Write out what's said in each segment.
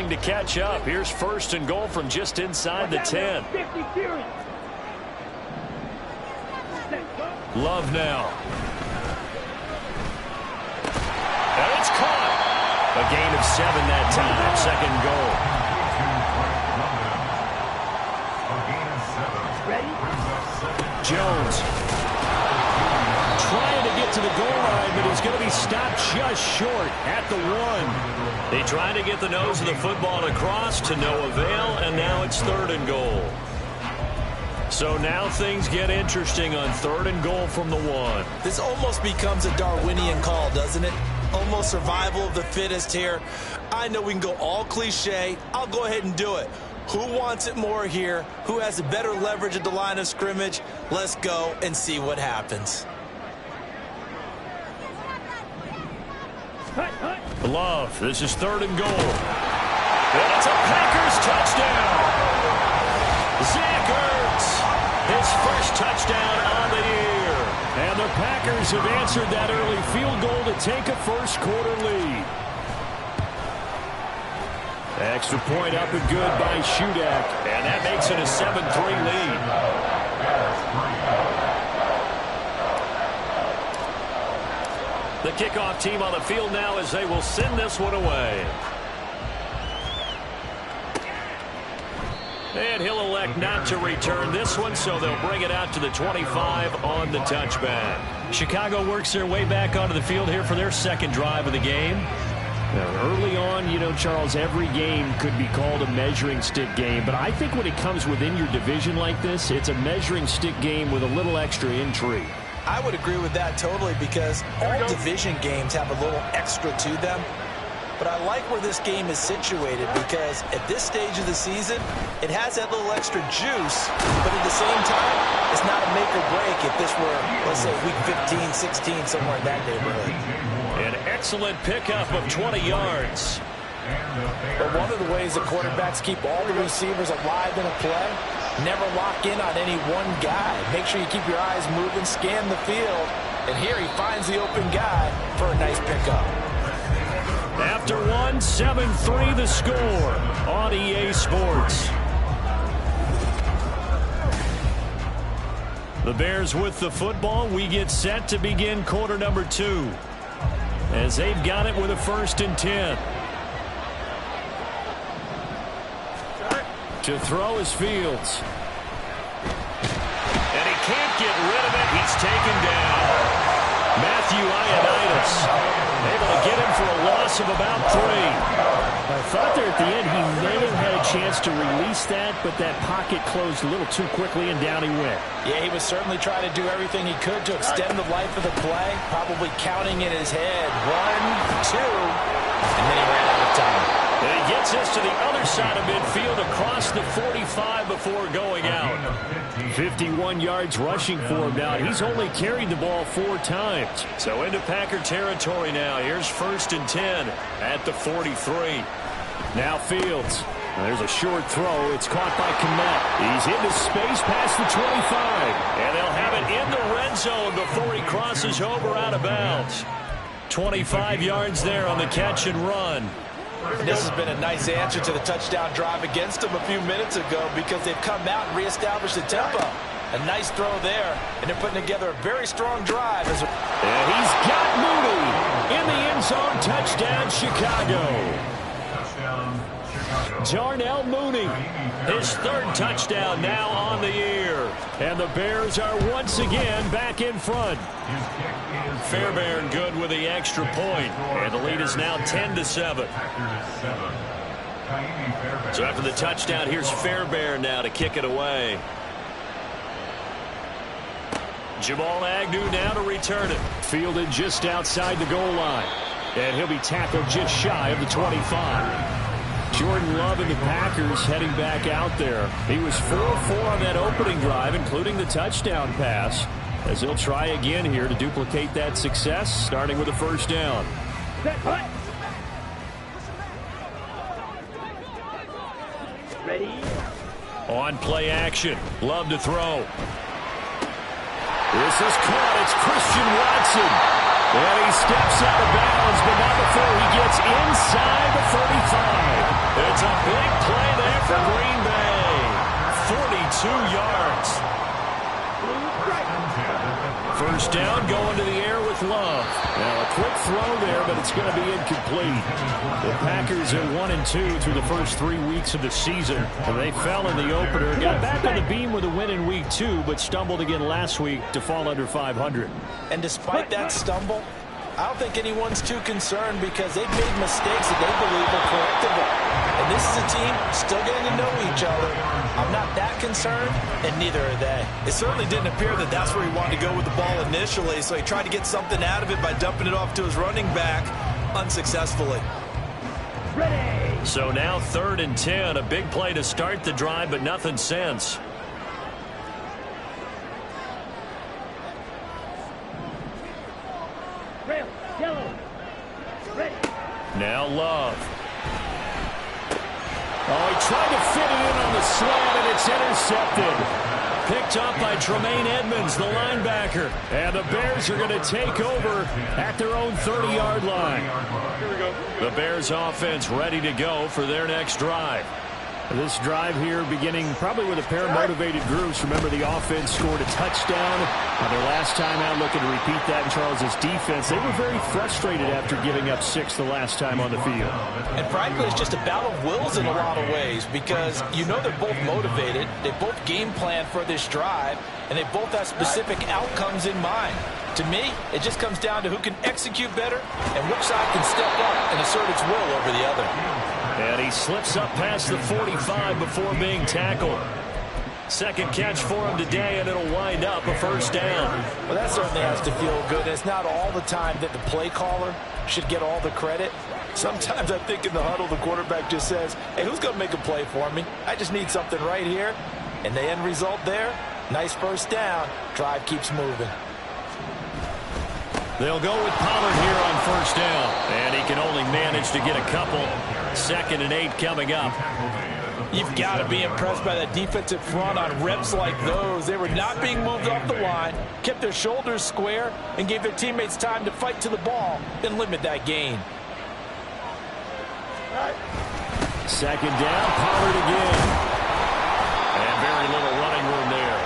struggling to catch up. Here's first and goal from just inside the 10. Love now. And it's caught. A gain of 7 that time. Second goal. Jones trying to get to the goal line, but he's going to be stopped just short at the 1. They try to get the nose of the football across to no avail, and now it's third and goal. So now things get interesting on third and goal from the 1. This almost becomes a Darwinian call, doesn't it? Almost survival of the fittest here. I know we can go all cliche. I'll go ahead and do it. Who wants it more here? Who has a better leverage at the line of scrimmage? Let's go and see what happens. Love, this is third and goal. And it's a Packers touchdown. Zach Ertz, his first touchdown on the year. And the Packers have answered that early field goal to take a first quarter lead. Extra point up and good by Shudak. And that makes it a 7-3 lead. The kickoff team on the field now as they will send this one away. And he'll elect not to return this one, so they'll bring it out to the 25 on the touchback. Chicago works their way back onto the field here for their second drive of the game. Now, early on, you know, Charles, every game could be called a measuring stick game. But I think when it comes within your division like this, it's a measuring stick game with a little extra intrigue. I would agree with that totally because all division games have a little extra to them. But I like where this game is situated because at this stage of the season, it has that little extra juice. But at the same time, it's not a make or break if this were, let's say, week 15, 16, somewhere in that neighborhood. An excellent pickup of 20 yards. But one of the ways the quarterbacks keep all the receivers alive in a play, never lock in on any one guy. Make sure you keep your eyes moving, scan the field. And here he finds the open guy for a nice pickup. After 7-3 the score on EA Sports. The Bears with the football. We get set to begin quarter number 2. As they've got it with a 1st and 10. To throw is Fields. And he can't get rid of it. He's taken down. Matthew Ioannidis able to get him for a loss of about 3. I thought there at the end he may have had a chance to release that, but that pocket closed a little too quickly, and down he went. Yeah, he was certainly trying to do everything he could to extend the life of the play, probably counting in his head. 1, 2, and then he ran out of time. And he gets us to the other side of midfield across the 45 before going out. 51 yards rushing for him now. He's only carried the ball 4 times. So into Packer territory now. Here's 1st and 10 at the 43. Now Fields. There's a short throw. It's caught by Kmet. He's into space past the 25. And they'll have it in the red zone before he crosses over out of bounds. 25 yards there on the catch and run. And this has been a nice answer to the touchdown drive against them a few minutes ago because they've come out and reestablished the tempo. A nice throw there, and they're putting together a very strong drive. And he's got Mooney in the end zone. Touchdown, Chicago. Darnell Mooney, his 3rd touchdown now on the year. And the Bears are once again back in front. Fairbairn good with the extra point. And the lead is now 10-7. So after the touchdown, here's Fairbairn now to kick it away. Jamal Agnew now to return it. Fielded just outside the goal line. And he'll be tackled just shy of the 25. Jordan Love and the Packers heading back out there. He was 4-4 on that opening drive, including the touchdown pass, as he'll try again here to duplicate that success, starting with a 1st down. Ready? On play action. Love to throw. This is caught. It's Christian Watson. And he steps out of bounds, but not before he gets inside the 35. It's for Green Bay. 42 yards. First down, going to the air with Love. Now a quick throw there, but it's going to be incomplete. The Packers are 1-2 through the first 3 weeks of the season. And they fell in the opener, got back on the beam with a win in week 2, but stumbled again last week to fall under 500. And despite that stumble, I don't think anyone's too concerned because they've made mistakes that they believe are correctable. And this is a team still getting to know each other. I'm not that concerned, and neither are they. It certainly didn't appear that that's where he wanted to go with the ball initially, so he tried to get something out of it by dumping it off to his running back unsuccessfully. Ready. So now 3rd and 10, a big play to start the drive, but nothing since. Now Love. Oh, he tried to fit it in on the slant, and it's intercepted. Picked up by Tremaine Edmonds, the linebacker. And the Bears are going to take over at their own 30-yard line. Here we go. The Bears offense ready to go for their next drive. This drive here beginning probably with a pair of motivated groups. Remember, the offense scored a touchdown on their last time out, looking to repeat that in Charles's defense. They were very frustrated after giving up 6 the last time on the field. And frankly, it's just a battle of wills in a lot of ways because you know they're both motivated. They both game plan for this drive, and they both have specific outcomes in mind. To me, it just comes down to who can execute better and which side can step up and assert its will over the other. And he slips up past the 45 before being tackled. Second catch for him today, and it'll wind up a first down. Well, that certainly has to feel good. It's not all the time that the play caller should get all the credit. Sometimes I think in the huddle, the quarterback just says, hey, who's going to make a play for me? I just need something right here. And the end result there, nice first down. Drive keeps moving. They'll go with Pollard here on first down. And he can only manage to get a couple. 2nd and 8 coming up. You've got to be impressed by that defensive front on reps like those. They were not being moved off the line, kept their shoulders square, and gave their teammates time to fight to the ball and limit that gain. 2nd down, Pollard again. And very little running room there.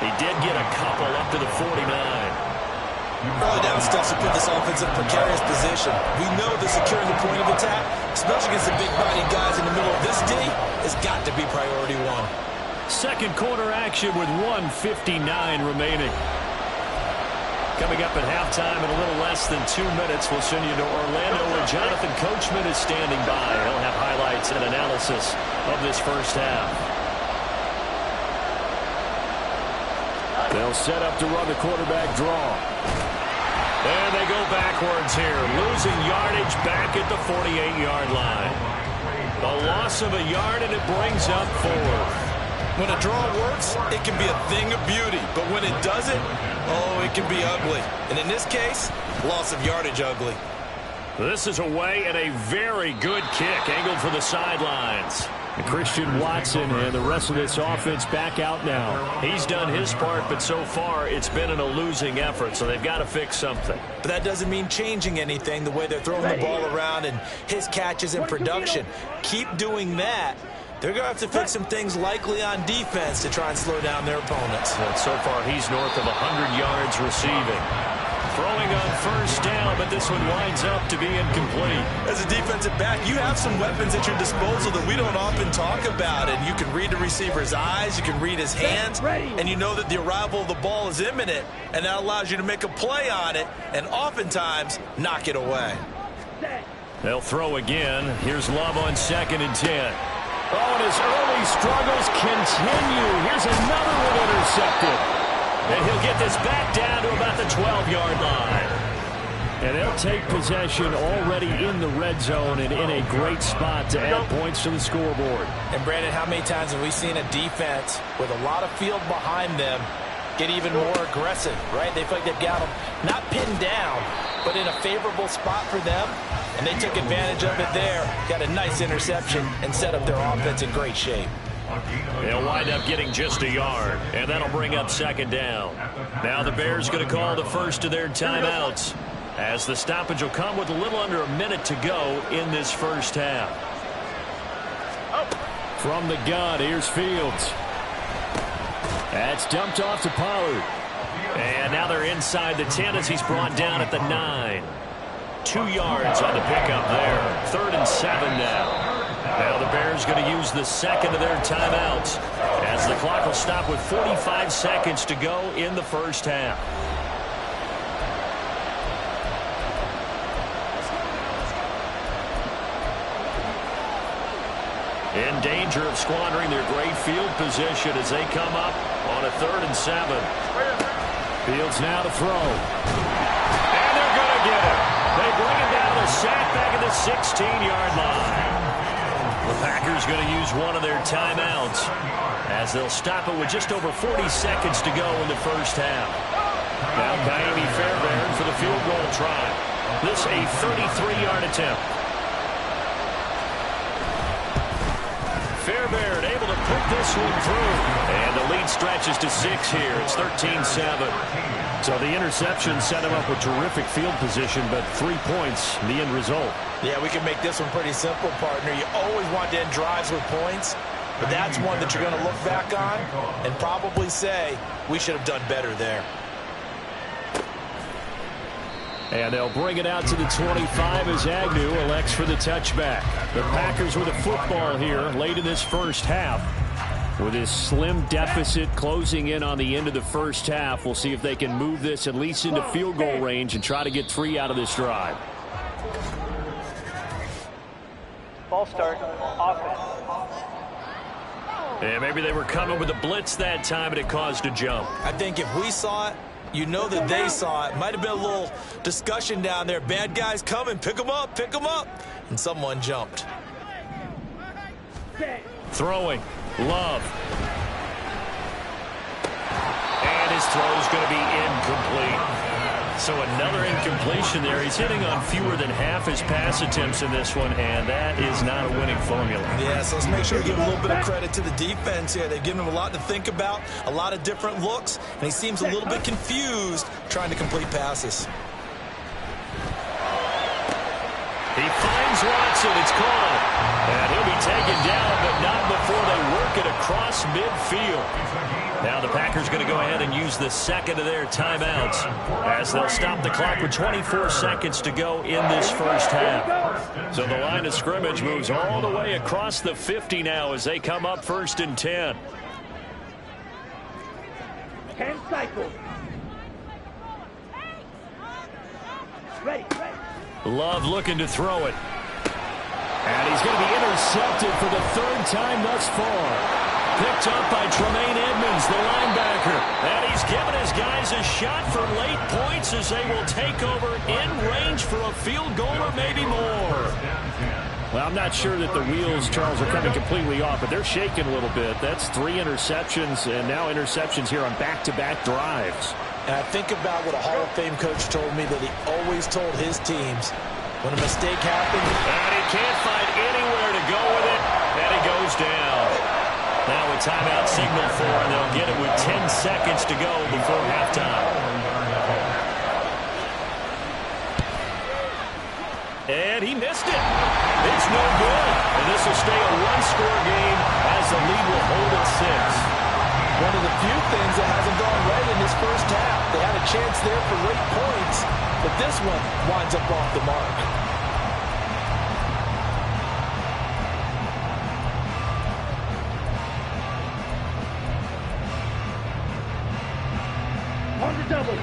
He did get a couple up to the 49. Early down stuff to put this offense in a precarious position. We know that securing the point of attack, especially against the big-bodied guys in the middle of this D, has got to be priority 1. Second quarter action with 1:59 remaining. Coming up at halftime in a little less than 2 minutes, we'll send you to Orlando where Jonathan Coachman is standing by. He'll have highlights and analysis of this first half. They'll set up to run the quarterback draw. And they go backwards here, losing yardage back at the 48-yard line. A loss of a yard, and it brings up 4. When a draw works, it can be a thing of beauty. But when it doesn't, oh, it can be ugly. And in this case, loss of yardage ugly. This is away and a very good kick, angled for the sidelines. And Christian Watson and the rest of this offense back out now. He's done his part, but so far it's been in a losing effort, so they've got to fix something. But that doesn't mean changing anything, the way they're throwing the ball around and his catches and production. Keep doing that. They're going to have to fix some things likely on defense to try and slow down their opponents. And so far he's north of 100 yards receiving. Throwing on first down, but this one winds up to be incomplete. As a defensive back, you have some weapons at your disposal that we don't often talk about. And you can read the receiver's eyes, you can read his hands, and you know that the arrival of the ball is imminent, and that allows you to make a play on it and oftentimes knock it away. They'll throw again. Here's Love on 2nd and 10. Oh, and his early struggles continue. Here's another one intercepted. And he'll get this back down to about the 12-yard line. And they'll take possession already in the red zone and in a great spot to add points to the scoreboard. And, Brandon, how many times have we seen a defense with a lot of field behind them get even more aggressive, right? They feel like they've got them not pinned down, but in a favorable spot for them. And they took advantage of it there, got a nice interception, and set up their offense in great shape. They'll wind up getting just a yard, and that'll bring up 2nd down. Now the Bears going to call the first of their timeouts, as the stoppage will come with a little under a minute to go in this first half. From the gun, here's Fields. That's dumped off to Pollard. And now they're inside the 10 as he's brought down at the 9. 2 yards on the pickup there. 3rd and 7 now. Now the Bears going to use the second of their timeouts as the clock will stop with 45 seconds to go in the first half. In danger of squandering their great field position as they come up on a 3rd and 7. Fields now to throw. And they're going to get it. They bring it down to sack back at the 16-yard line. The Packers going to use one of their timeouts as they'll stop it with just over 40 seconds to go in the first half. Now Miami Fairbairn for the field goal try. This a 33-yard attempt. Fairbairn able to put this one through. And the lead stretches to 6 here. It's 13-7. So the interception set him up with terrific field position, but 3 points, the end result. Yeah, we can make this one pretty simple, partner. You always want to end drives with points, but that's one that you're going to look back on and probably say, we should have done better there. And they'll bring it out to the 25 as Agnew elects for the touchback. The Packers with a football here late in this first half. With this slim deficit closing in on the end of the first half, we'll see if they can move this at least into field goal range and try to get 3 out of this drive. Ball start, offense. And maybe they were coming with a blitz that time and it caused a jump. I think if we saw it, you know that they saw it. Might have been a little discussion down there. Bad guys coming, pick them up, pick them up. And someone jumped. Throwing. Love. And his throw is going to be incomplete. So another incompletion there. He's hitting on fewer than half his pass attempts in this one, and that is not a winning formula. Yeah, so let's make sure we give a little bit of credit to the defense here. They've given him a lot to think about, a lot of different looks, and he seems a little bit confused trying to complete passes. He finds Watson. It's caught. And he'll be taken down, but not before they work it across midfield. Now the Packers going to go ahead and use the second of their timeouts as they'll stop the clock with 24 seconds to go in this first half. So the line of scrimmage moves all the way across the 50 now as they come up 1st and 10. 10 cycles. Ready. Love looking to throw it. And he's going to be intercepted for the 3rd time thus far. Picked up by Tremaine Edmonds, the linebacker. And he's given his guys a shot for late points as they will take over in range for a field goal or maybe more. Well, I'm not sure that the wheels, Charles, are coming completely off, but they're shaking a little bit. That's 3 interceptions and now interceptions here on back-to-back drives. And I think about what a Hall of Fame coach told me that he always told his teams when a mistake happens. And he can't find anywhere to go with it, and he goes down. Now a timeout signal for, and they'll get it with 10 seconds to go before halftime. And he missed it. It's no good. And this will stay a one-score game as the lead will hold at 6. One of the few things that hasn't gone right in this first half. They had a chance there for late points, but this one winds up off the mark.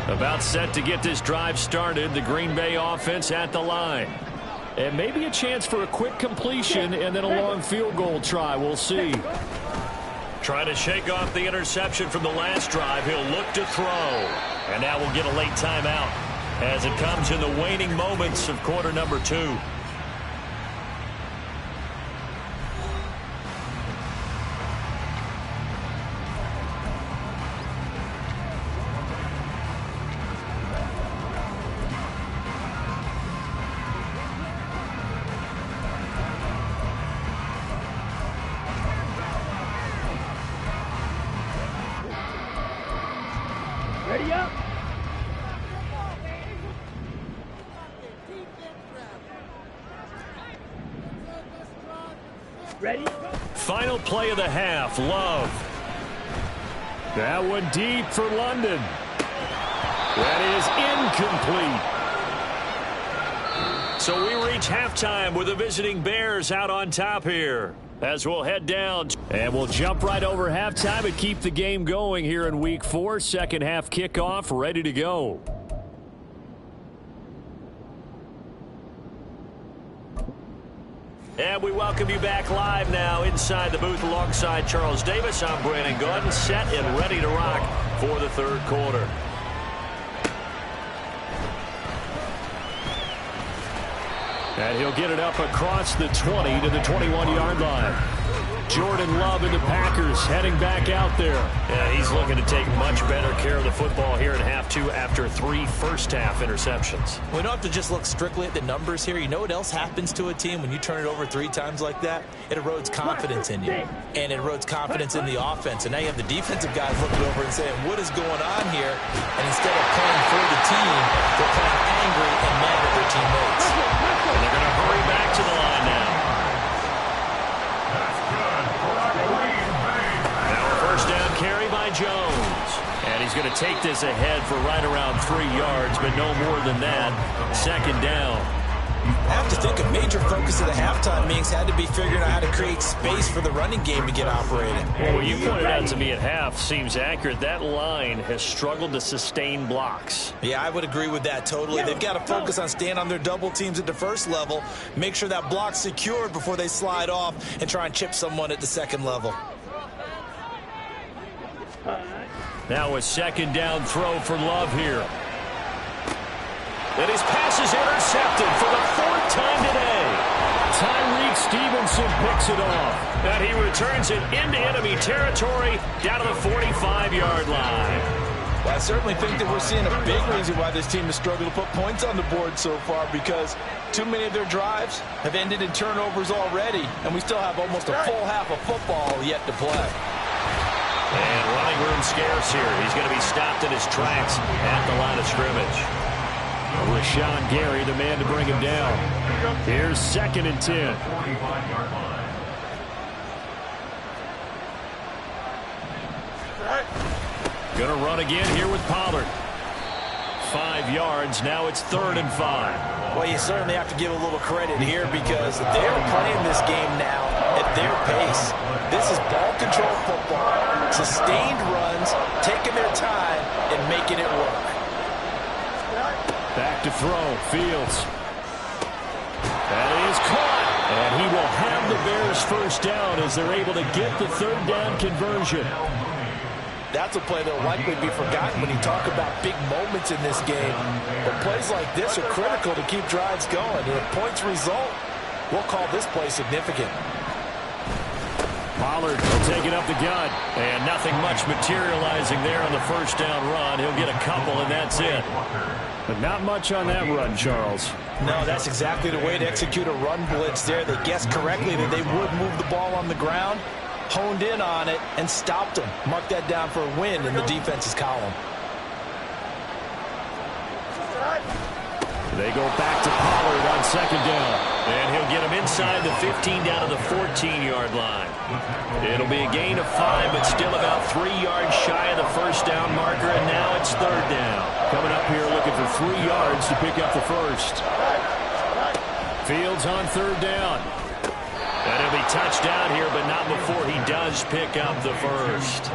About set to get this drive started. The Green Bay offense at the line. And maybe a chance for a quick completion and then a long field goal try. We'll see. Trying to shake off the interception from the last drive. He'll look to throw. And now we'll get a late timeout as it comes in the waning moments of quarter number 2. Ready up. Ready. Final play of the half, Love. That one deep for London. That is incomplete. So we reach halftime with the visiting Bears out on top here. As we'll head down. And we'll jump right over halftime and keep the game going here in Week 4. Second half kickoff, ready to go. And we welcome you back live now inside the booth alongside Charles Davis. I'm Brandon Gordon, set and ready to rock for the third quarter. And he'll get it up across the 20 to the 21-yard line. Jordan Love and the Packers heading back out there. Yeah, he's looking to take much better care of the football here in half two after 3 first-half interceptions. We don't have to just look strictly at the numbers here. You know what else happens to a team when you turn it over 3 times like that? It erodes confidence in you, and it erodes confidence in the offense. And now you have the defensive guys looking over and saying, what is going on here? And instead of playing for the team, they're playing angry and mad at their teammates. And they're going to hurry back to the line now. Carry by Jones. And he's going to take this ahead for right around 3 yards, but no more than that. Second down. I have to think a major focus of the halftime meetings had to be figuring out how to create space for the running game to get operating. Well, what you pointed out to me at half seems accurate. That line has struggled to sustain blocks. Yeah, I would agree with that totally. They've got to focus on staying on their double teams at the first level, make sure that block's secured before they slide off and try and chip someone at the second level. Now a second down throw for Love here. And his pass is intercepted for the 4th time today. Tyreek Stevenson picks it off. And he returns it into enemy territory down to the 45-yard line. Well, I certainly think that we're seeing a big reason why this team has struggled to put points on the board so far, because too many of their drives have ended in turnovers already, and we still have almost a full half of football yet to play. And running room scarce here. He's going to be stopped in his tracks at the line of scrimmage. Rashawn Gary, the man to bring him down. Here's 2nd and 10. Going to run again here with Pollard. 5 yards. Now it's 3rd and 5. Well, you certainly have to give a little credit here because they're playing this game now at their pace. This is ball control football, sustained runs, taking their time and making it work. Back to throw, Fields. That is caught, and he will have the Bears first down as they're able to get the 3rd down conversion. That's a play that will likely be forgotten when you talk about big moments in this game. But plays like this are critical to keep drives going. And if points result, we'll call this play significant. Pollard will take it up the gut. And nothing much materializing there on the first down run. He'll get a couple, and that's it. But not much on that run, Charles. No, that's exactly the way to execute a run blitz there. They guessed correctly that they would move the ball on the ground, honed in on it, and stopped them. Mark that down for a win in the defense's column. They go back to Pollard on 2nd down. And he'll get him inside the 15 down to the 14-yard line. It'll be a gain of 5, but still about 3 yards shy of the first down marker, and now it's 3rd down. Coming up here looking for 3 yards to pick up the first. Fields on 3rd down. And he'll be touched down here, but not before he does pick up the first.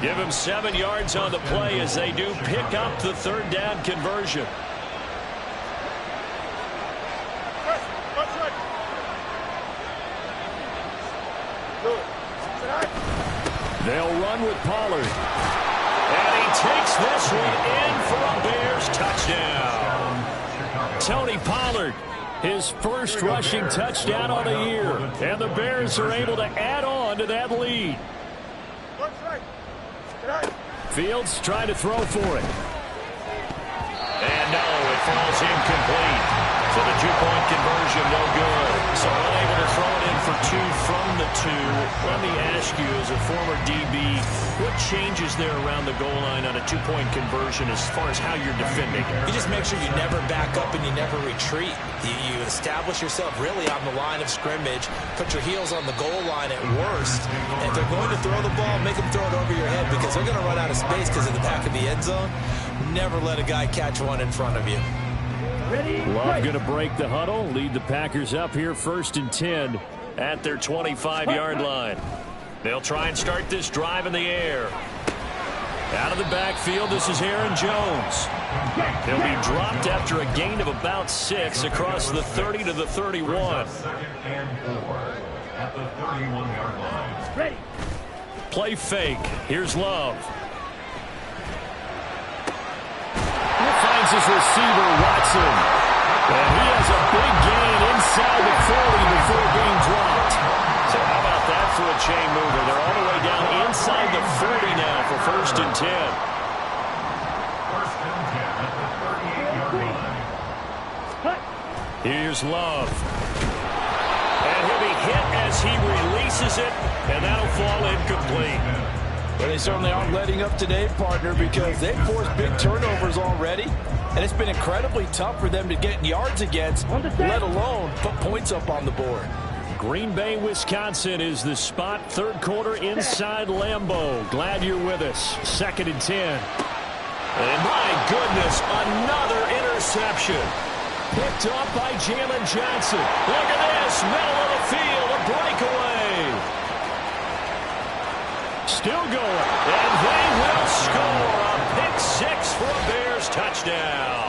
Give him 7 yards on the play as they do pick up the 3rd down conversion. They'll run with Pollard. And he takes this one in for a Bears touchdown. Tony Pollard, his first rushing touchdown on the year. And the Bears are able to add on to that lead. Fields trying to throw for it. And no, it falls incomplete. So the 2-point conversion no good. So unable to throw it in for 2 from the 2. Let me ask you, as a former DB, what changes there around the goal line on a two-point conversion as far as how you're defending? You just make sure you never back up and you never retreat. You establish yourself really on the line of scrimmage, put your heels on the goal line at worst. And if they're going to throw the ball, make them throw it over your head because they're going to run out of space because of the back of the end zone. Never let a guy catch one in front of you. Love going to break the huddle, lead the Packers up here 1st and 10 at their 25-yard line. They'll try and start this drive in the air. Out of the backfield, this is Aaron Jones. He'll be dropped after a gain of about 6 across the 30 to the 31. At the 31-yard line. Ready. Play fake. Here's Love. Finds his receiver, Watson. And he has a big gain inside the 40 before being dropped. So how about that for a chain mover? They're all the way down inside the 40 now for 1st and 10. 1st and 10 at the 38-yard line. Here's Love. And he'll be hit as he releases it, and that'll fall incomplete. Well, they certainly aren't letting up today, partner, because they've forced big turnovers already. And it's been incredibly tough for them to get yards against, let alone put points up on the board. Green Bay, Wisconsin is the spot. 3rd quarter inside Lambeau. Glad you're with us. 2nd and 10. And my goodness, another interception. Picked up by Jalen Johnson. Look at this. Middle of the field. A breakaway. Still going. And they will score. A pick 6 for a Bears touchdown.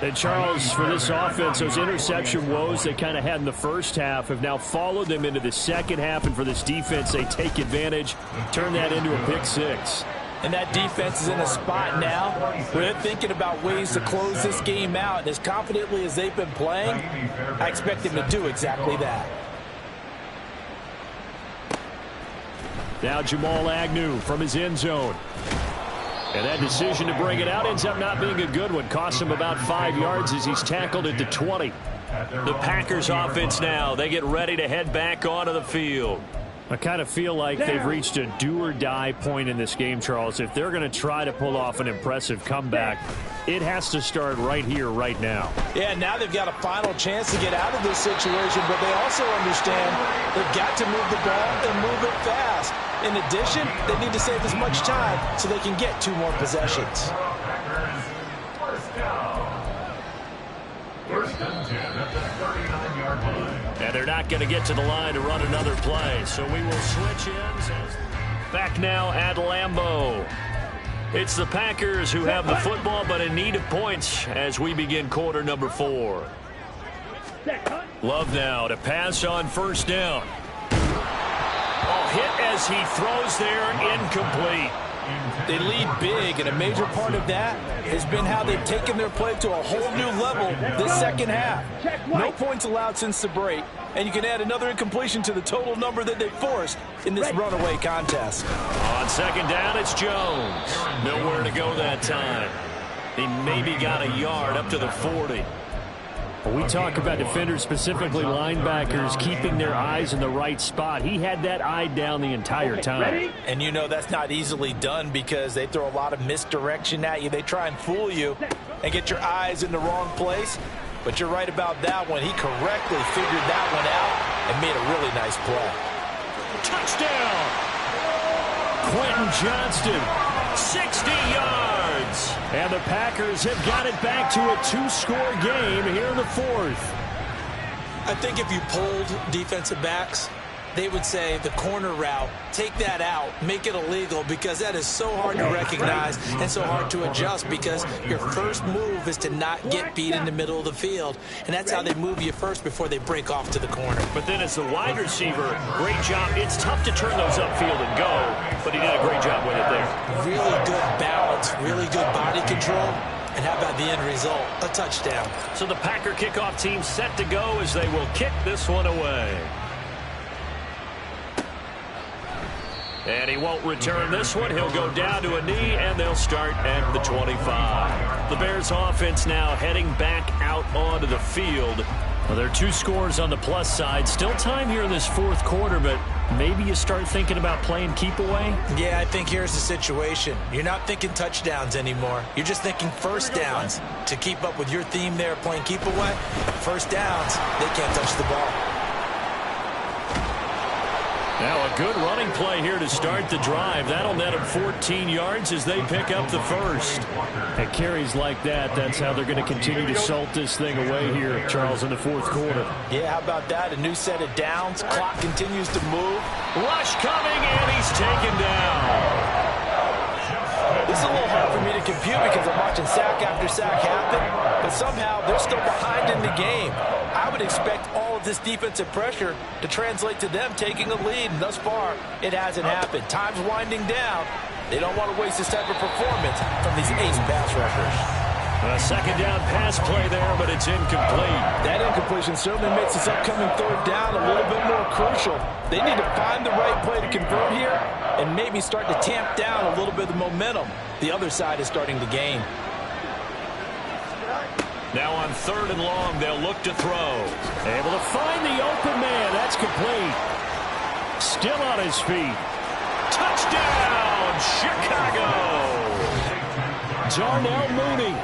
And Charles, for this offense, those interception woes they kind of had in the first half have now followed them into the second half. And for this defense, they take advantage, turn that into a pick 6. And that defense is in a spot now where they're thinking about ways to close this game out. And as confidently as they've been playing, I expect them to do exactly that. Now Jamal Agnew from his end zone. And that decision to bring it out ends up not being a good one. Costs him about 5 yards as he's tackled at the 20. The Packers offense now, they get ready to head back onto the field. I kind of feel like they've reached a do-or-die point in this game, Charles. If they're going to try to pull off an impressive comeback, it has to start right here, right now. Yeah, now they've got a final chance to get out of this situation, but they also understand they've got to move the ball and move it fast. In addition, they need to save as much time so they can get 2 more possessions. First and 10 at the 39-yard line. And they're not going to get to the line to run another play, so we will switch ends. Back now at Lambeau. It's the Packers who have the football, but in need of points as we begin quarter number 4. Love now to pass on 1st down. Hit as he throws there, incomplete. They lead big, and a major part of that has been how they've taken their play to a whole new level this second half. No points allowed since the break, and you can add another incompletion to the total number that they forced in this runaway contest. On 2nd down, it's Jones. Nowhere to go that time. He maybe got a yard up to the 40. We talk about defenders, specifically linebackers, keeping their eyes in the right spot. He had that eye down the entire time. And you know that's not easily done because they throw a lot of misdirection at you. They try and fool you and get your eyes in the wrong place. But you're right about that one. He correctly figured that one out and made a really nice play. Touchdown! Quentin Johnston, 60 yards. And the Packers have got it back to a 2-score game here in the 4th. I think if you polled defensive backs, they would say the corner route, take that out, make it illegal, because that is so hard to recognize and so hard to adjust because your first move is to not get beat in the middle of the field. And that's how they move you first before they break off to the corner. But then as the wide receiver, great job. It's tough to turn those upfield and go, but he did a great job with it there. Really good balance, really good body control. And how about the end result? A touchdown. So the Packer kickoff team set to go as they will kick this one away. And he won't return this one. He'll go down to a knee, and they'll start at the 25. The Bears offense now heading back out onto the field Well, there are two scores on the plus side. Still time here in this fourth quarter, but maybe you start thinking about playing keep away? Yeah, I think here's the situation. You're not thinking touchdowns anymore. You're just thinking first downs. To keep up with your theme there, playing keep away, first downs, they can't touch the ball. Now a good running play here to start the drive. That'll net them 14 yards as they pick up the first. At carries like that, that's how they're going to continue to salt this thing away here, Charles, in the fourth quarter. Yeah, how about that? A new set of downs. Clock continues to move. Rush coming, and he's taken down. This is a little hard for me to compute because I'm watching sack after sack happen, but somehow they're still behind in the game. I would expect all of this defensive pressure to translate to them taking a lead, and thus far, it hasn't happened. Time's winding down. They don't want to waste this type of performance from these ace pass rushers. A second down pass play there, but it's incomplete. That incompletion certainly makes this upcoming third down a little bit more crucial. They need to find the right play to convert here and maybe start to tamp down a little bit of the momentum the other side is starting to gain. Now on third and long, they'll look to throw. Able to find the open man. That's complete. Still on his feet. Touchdown, Chicago! Darnell Mooney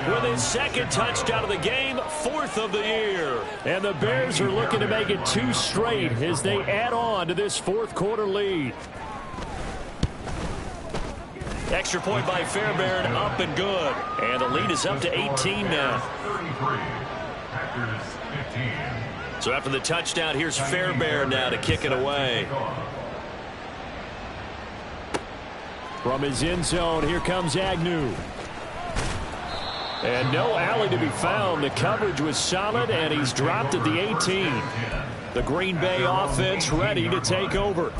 with his second touchdown of the game, fourth of the year. And the Bears are looking to make it 2 straight as they add on to this fourth quarter lead. Extra point by Fairbairn, up and good. And the lead is up to 18 now. 33. Packers 15. So after the touchdown, here's Fairbairn now to kick it away. From his end zone, here comes Agnew. And no alley to be found. The coverage was solid, and he's dropped at the 18. The Green Bay offense ready to take over.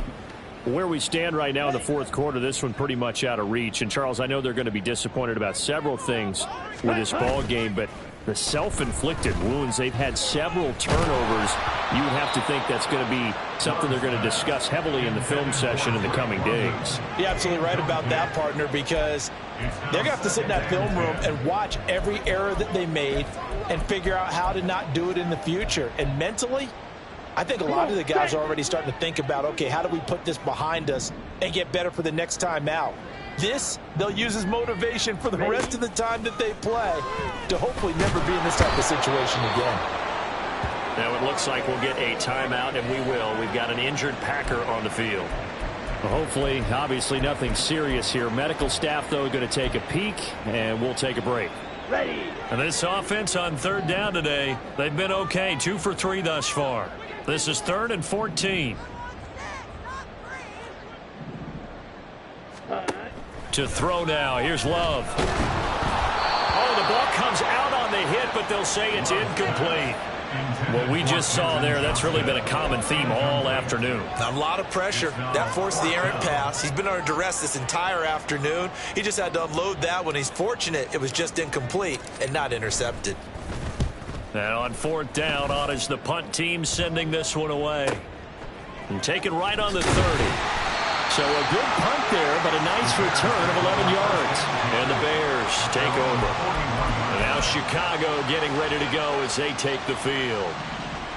Where we stand right now in the fourth quarter, this one pretty much out of reach. And, Charles, I know they're going to be disappointed about several things with this ball game, but the self-inflicted wounds, they've had several turnovers. You would have to think that's going to be something they're going to discuss heavily in the film session in the coming days. You're absolutely right about that, partner, because they're going to have to sit in that film room and watch every error that they made and figure out how to not do it in the future. And mentally, I think a lot of the guys are already starting to think about, okay, how do we put this behind us and get better for the next time out? This, they'll use as motivation for the rest of the time that they play to hopefully never be in this type of situation again. Now it looks like we'll get a timeout, and we will. We've got an injured Packer on the field. Well, hopefully, obviously nothing serious here. Medical staff, though, going to take a peek, and we'll take a break. Ready. And this offense on third down today, they've been okay. 2 for 3 thus far. This is 3rd and 14. To throw now. Here's Love. Oh, the ball comes out on the hit, but they'll say it's incomplete. What we just saw there, that's really been a common theme all afternoon. A lot of pressure. That forced the errant pass. He's been under duress this entire afternoon. He just had to unload that when he's fortunate it was just incomplete and not intercepted. Now on 4th down, on is the punt team sending this one away. And taken right on the 30. So a good punt there, but a nice return of 11 yards. And the Bears take over. And now Chicago getting ready to go as they take the field.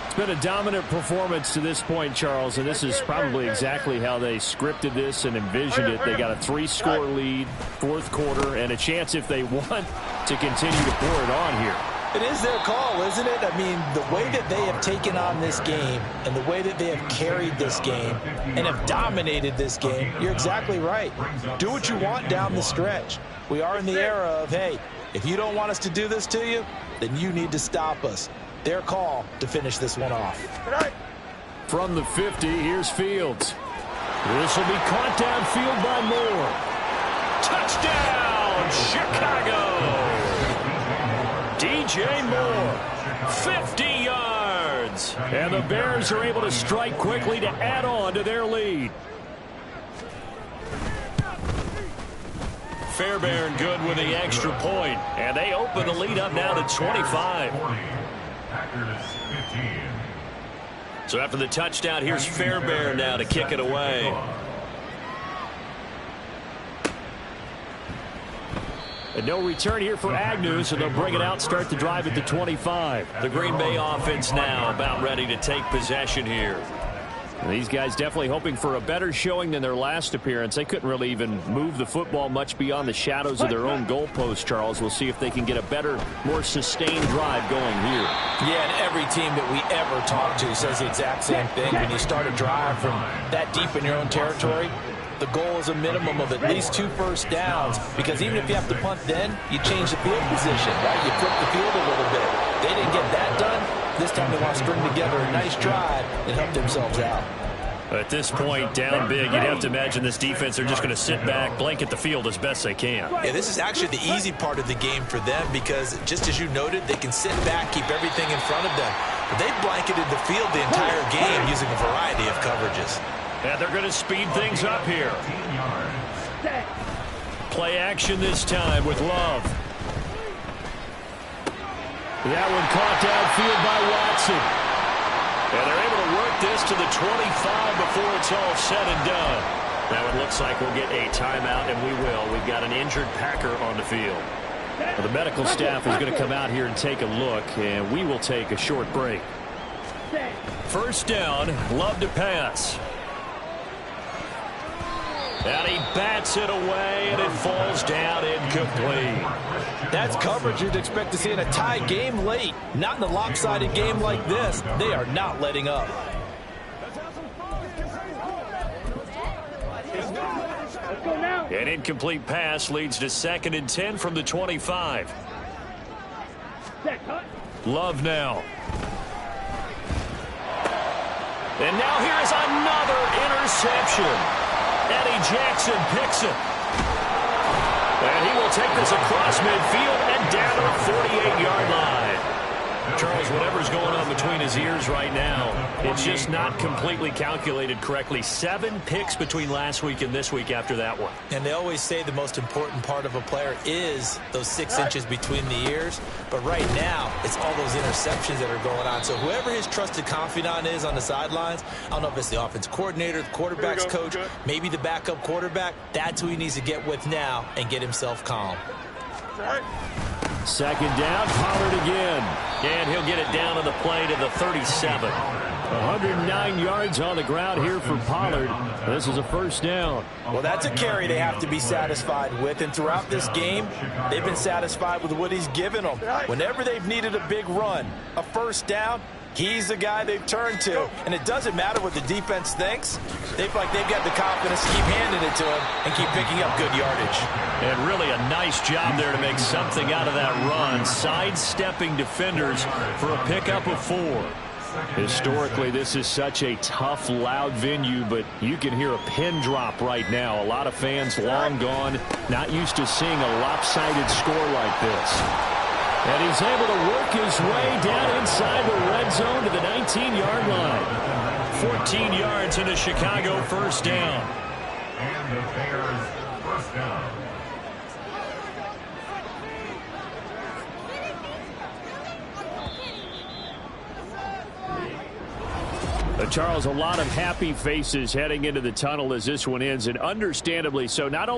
It's been a dominant performance to this point, Charles, and this is probably exactly how they scripted this and envisioned it. They got a 3-score lead, fourth quarter, and a chance if they want to continue to pour it on here. It is their call, isn't it? I mean, the way that they have taken on this game and the way that they have carried this game and have dominated this game, you're exactly right. Do what you want down the stretch. We are in the era of, hey, if you don't want us to do this to you, then you need to stop us. Their call to finish this one off. From the 50, here's Fields. This will be caught downfield by Moore. Touchdown, Chicago! DJ Moore, 50 yards. And the Bears are able to strike quickly to add on to their lead. Fairbairn good with the extra point. And they open the lead up now to 25. Packers 15. So after the touchdown, here's Fairbairn now to kick it away. And no return here for Agnew, so they'll bring it out, start the drive at the 25. The Green Bay offense now about ready to take possession here. And these guys definitely hoping for a better showing than their last appearance. They couldn't really even move the football much beyond the shadows of their own goalpost, Charles. We'll see if they can get a better, more sustained drive going here. Yeah, and every team that we ever talk to says the exact same thing. When you start a drive from that deep in your own territory, the goal is a minimum of at least 2 first downs, because even if you have to punt then, you change the field position, right? You flip the field a little bit. They didn't get that done. This time they want to string together a nice drive and help themselves out. At this point, down big, you'd have to imagine this defense, they're just going to sit back, blanket the field as best they can. Yeah, this is actually the easy part of the game for them, because just as you noted, they can sit back, keep everything in front of them. But they've blanketed the field the entire game using a variety of coverages. And they're going to speed things up here. Play action this time with Love. That one caught downfield by Watson. And they're able to work this to the 25 before it's all said and done. Now it looks like we'll get a timeout, and we will. We've got an injured Packer on the field. Well, the medical staff is going to come out here and take a look, and we will take a short break. First down, Love to pass. And he bats it away, and it falls down incomplete. That's coverage you'd expect to see in a tie game late. Not in a lopsided game like this. They are not letting up. An incomplete pass leads to 2nd and 10 from the 25. Love now. And now here is another interception. Eddie Jackson picks it. And he will take this across midfield and down to the 48-yard line. Charles, whatever's going on between his ears right now, it's just not completely calculated correctly. 7 picks between last week and this week after that one. And they always say the most important part of a player is those 6 inches between the ears. But right now, it's all those interceptions that are going on. So whoever his trusted confidant is on the sidelines, I don't know if it's the offense coordinator, the quarterback's coach, maybe the backup quarterback, that's who he needs to get with now and get himself calm. 2nd down, Pollard again. And he'll get it down to the play to the 37. 109 yards on the ground here for Pollard. This is a first down. Well, that's a carry they have to be satisfied with. And throughout this game, they've been satisfied with what he's given them. Whenever they've needed a big run, a first down, he's the guy they've turned to. And it doesn't matter what the defense thinks. They feel like they've got the confidence to keep handing it to him and keep picking up good yardage. And really a nice job there to make something out of that run, sidestepping defenders for a pickup of 4. Historically, this is such a tough, loud venue, but you can hear a pin drop right now. A lot of fans long gone, not used to seeing a lopsided score like this. And he's able to work his way down inside the red zone to the 19-yard line. 14 yards in a Chicago first down. And the Bears first down. Charles, a lot of happy faces heading into the tunnel as this one ends, and understandably so. Not only